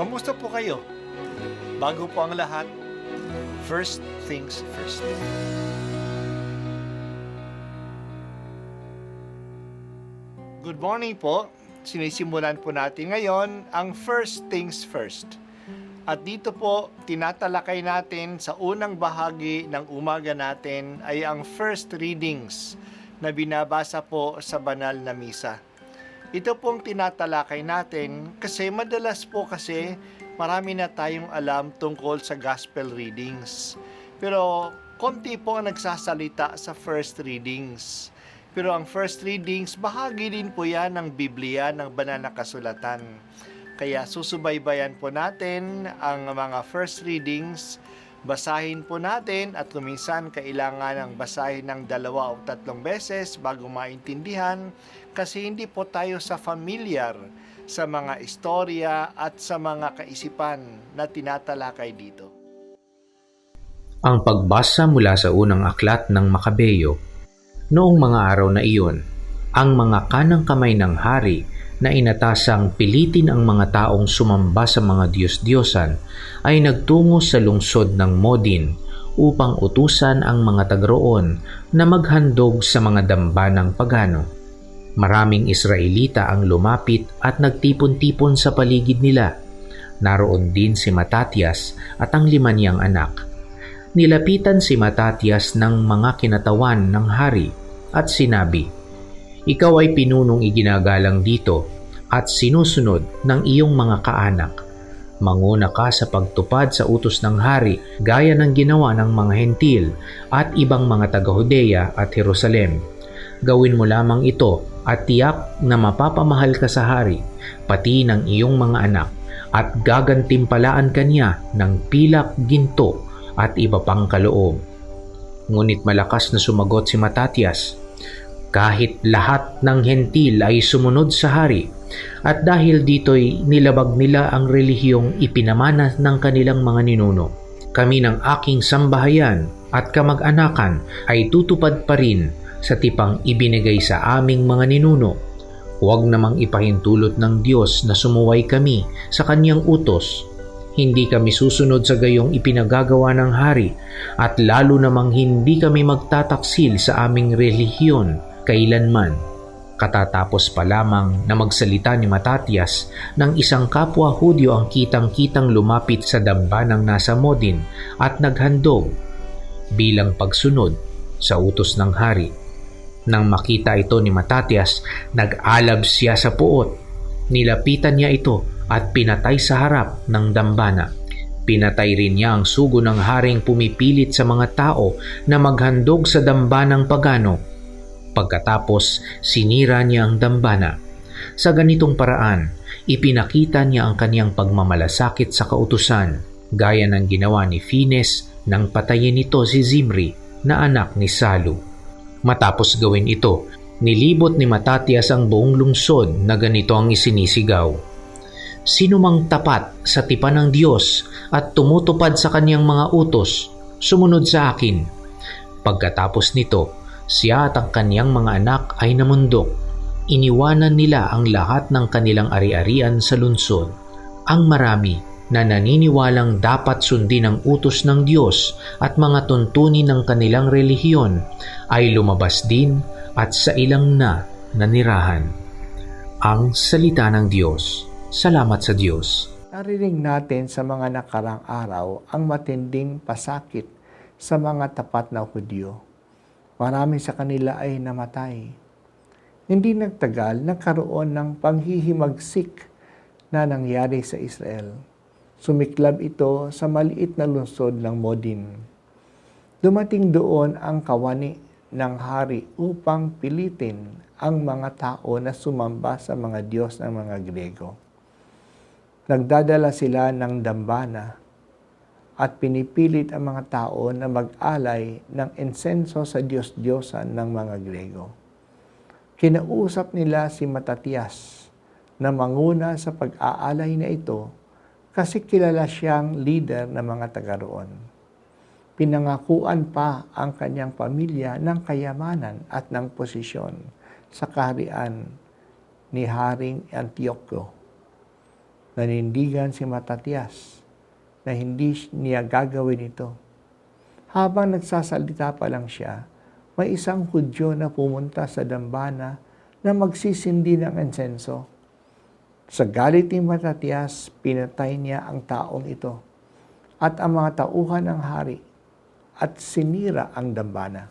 Kamusta po kayo? Bago po ang lahat, first things first. Good morning po. Sinisimulan po natin ngayon ang first things first. At dito po, tinatalakay natin sa unang bahagi ng umaga natin ay ang first readings na binabasa po sa banal na misa. Ito pong tinatalakay natin kasi madalas po kasi marami na tayong alam tungkol sa gospel readings. Pero konti po ang nagsasalita sa first readings. Pero ang first readings, bahagi din po yan ng Biblia, ng banal na kasulatan. Kaya susubaybayan po natin ang mga first readings, basahin po natin at kuminsan kailangan ng basahin ng 2 o 3 beses bago maintindihan kasi hindi po tayo familiar sa mga istorya at sa mga kaisipan na tinatalakay dito. Ang pagbasa mula sa unang aklat ng Makabeyo. Noong mga araw na iyon, ang mga kanang kamay ng hari na inatasang pilitin ang mga taong sumamba sa mga Diyos-Diyosan ay nagtungo sa lungsod ng Modin upang utusan ang mga taga-roon na maghandog sa mga dambanang pagano. Maraming Israelita ang lumapit at nagtipon-tipon sa paligid nila. Naroon din si Matatias at ang 5 niyang anak. Nilapitan si Matatias ng mga kinatawan ng hari at sinabi, "Ikaw ay pinunong iginagalang dito at sinusunod ng iyong mga kaanak. Manguna ka sa pagtupad sa utos ng hari gaya ng ginawa ng mga Hentil at ibang mga taga-Hudeya at Jerusalem. Gawin mo lamang ito at tiyak na mapapamahal ka sa hari, pati ng iyong mga anak, at gagantimpalaan kanya ng pilak, ginto at iba pang kaloob." Ngunit malakas na sumagot si Matatias, "Kahit lahat ng Hentil ay sumunod sa hari, at dahil dito'y nilabag nila ang relihiyong ipinamana ng kanilang mga ninuno, kami ng aking sambahayan at kamag-anakan ay tutupad pa rin sa tipang ibinigay sa aming mga ninuno. Huwag namang ipahintulot ng Diyos na sumuway kami sa kanyang utos. Hindi kami susunod sa gayong ipinagagawa ng hari at lalo namang hindi kami magtataksil sa aming relihiyon kailanman." Katatapos pa lamang na magsalita ni Matatias ng isang kapwa Hudyo ang kitang-kitang lumapit sa dambanang nasa Modin at naghandog bilang pagsunod sa utos ng hari. Nang makita ito ni Matatias, nag-alab siya sa puot. Nilapitan niya ito at pinatay sa harap ng dambana. Pinatay rin niya ang sugo ng haring pumipilit sa mga tao na maghandog sa dambanang pagano. Pagkatapos, sinira niya ang dambana. Sa ganitong paraan, ipinakita niya ang kaniyang pagmamalasakit sa kautusan, gaya ng ginawa ni Fines nang patayin nito si Zimri na anak ni Salu. Matapos gawin ito, nilibot ni Matatias ang buong lungsod na ganito ang isinisigaw, "Sino mang tapat sa tipan ng Diyos at tumutupad sa kanyang mga utos, sumunod sa akin." Pagkatapos nito, siya at ang kaniyang mga anak ay namundok. Iniwanan nila ang lahat ng kanilang ari-arian sa lungsod. Ang marami na naniniwalang dapat sundin ang utos ng Diyos at mga tuntunin ng kanilang relihiyon ay lumabas din at sa ilang na nanirahan. Ang salita ng Diyos. Salamat sa Diyos. Narinig natin sa mga nakarang araw ang matinding pasakit sa mga tapat na Hudyo. Marami sa kanila ay namatay. Hindi nagtagal, nagkaroon ng panghihimagsik na nangyari sa Israel. Sumiklab ito sa maliit na lungsod ng Modin. Dumating doon ang kawani ng hari upang pilitin ang mga tao na sumamba sa mga Diyos ng mga Grego. Nagdadala sila ng dambana at pinipilit ang mga tao na mag-alay ng insenso sa Diyos-Diyosan ng mga Grego. Kinausap nila si Matatias na manguna sa pag-aalay na ito kasi kilala siyang leader ng mga taga-roon. Pinangakuan pa ang kanyang pamilya ng kayamanan at ng posisyon sa kaharian ni Haring Antioco. Nanindigan si Matatias na hindi niya gagawin ito. Habang nagsasalita pa lang siya, may isang Hudyo na pumunta sa dambana na magsisindi ng insenso. Sa galit ni Matatias, pinatay niya ang taong ito at ang mga tauhan ng hari at sinira ang dambana.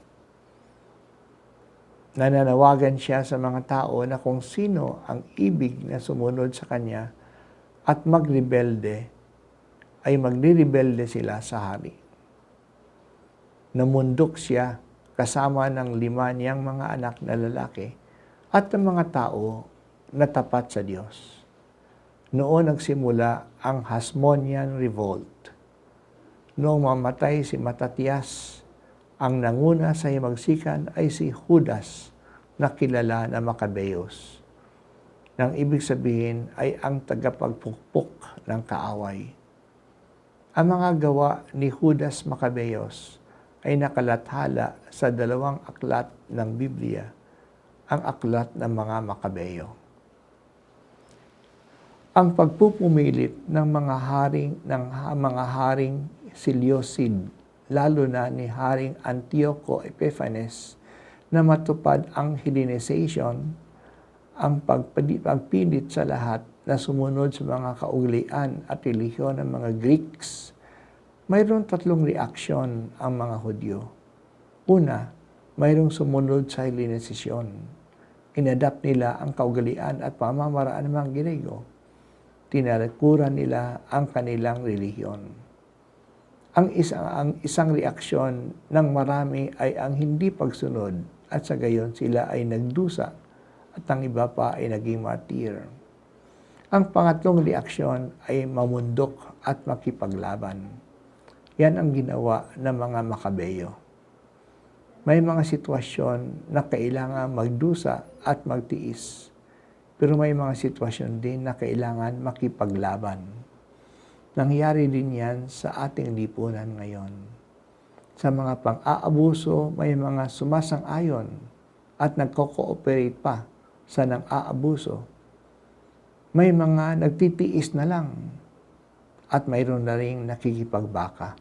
Nananawagan siya sa mga tao na kung sino ang ibig na sumunod sa kanya at magrebelde, ay magre-rebelde sila sa hari. Namundok siya kasama ng 5 niyang mga anak na lalaki at ng mga tao na tapat sa Diyos. Noon nagsimula ang Hasmonean Revolt. Noong mamatay si Matatias, ang nanguna sa himagsikan ay si Judas na kilala na Maccabeus. Nang ibig sabihin ay ang tagapagpukpok ng kaaway. Ang mga gawa ni Judas Maccabeus ay nakalathala sa 2 aklat ng Biblia, ang aklat ng mga Makabeo. Ang pagpupumilit ng mga haring Seleucid, lalo na ni Haring Antioco Epiphanes, na matupad ang Hellenization, ang pagpilit sa lahat na sumunod sa mga kaugalian at relihiyon ng mga Greeks, mayroong 3 reaksyon ang mga Hudyo. Una, mayroong sumunod sa Hellenization. Inadapt nila ang kaugalian at pamamaraan ng mga Grego. Tinalikuran nila ang kanilang relihiyon. Ang isang reaksyon ng marami ay ang hindi pagsunod at sa gayon sila ay nagdusa at ang iba pa ay naging martir. Ang pangatlong reaksyon ay mamundok at makipaglaban. Yan ang ginawa ng mga Makabeyo. May mga sitwasyon na kailangan magdusa at magtiis, pero may mga sitwasyon din na kailangan makipaglaban. Nangyari din yan sa ating lipunan ngayon. Sa mga pang-aabuso, may mga sumasang-ayon at nagko-cooperate pa sa nang-aabuso. May mga nagtitiis na lang at mayroon na ring nakikipagbaka.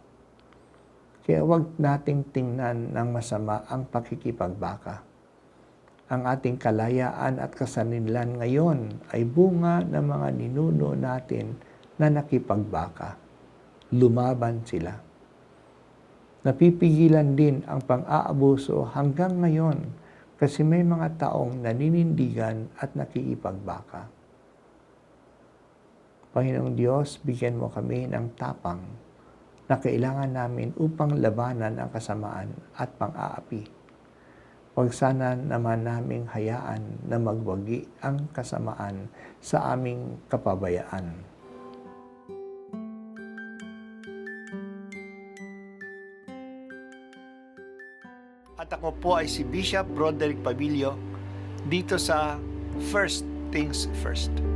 Kaya huwag nating tingnan ng masama ang pakikipagbaka. Ang ating kalayaan at kasaninlan ngayon ay bunga ng mga ninuno natin na nakipagbaka. Lumaban sila. Napipigilan din ang pang-aabuso hanggang ngayon kasi may mga taong naninindigan at nakikipagbaka. Panginoong Diyos, bigyan mo kami ng tapang na kailangan namin upang labanan ang kasamaan at pang-aapi. Huwag sana naman naming hayaan na magwagi ang kasamaan sa aming kapabayaan. At ako po ay si Bishop Broderick Pabilio dito sa First Things First.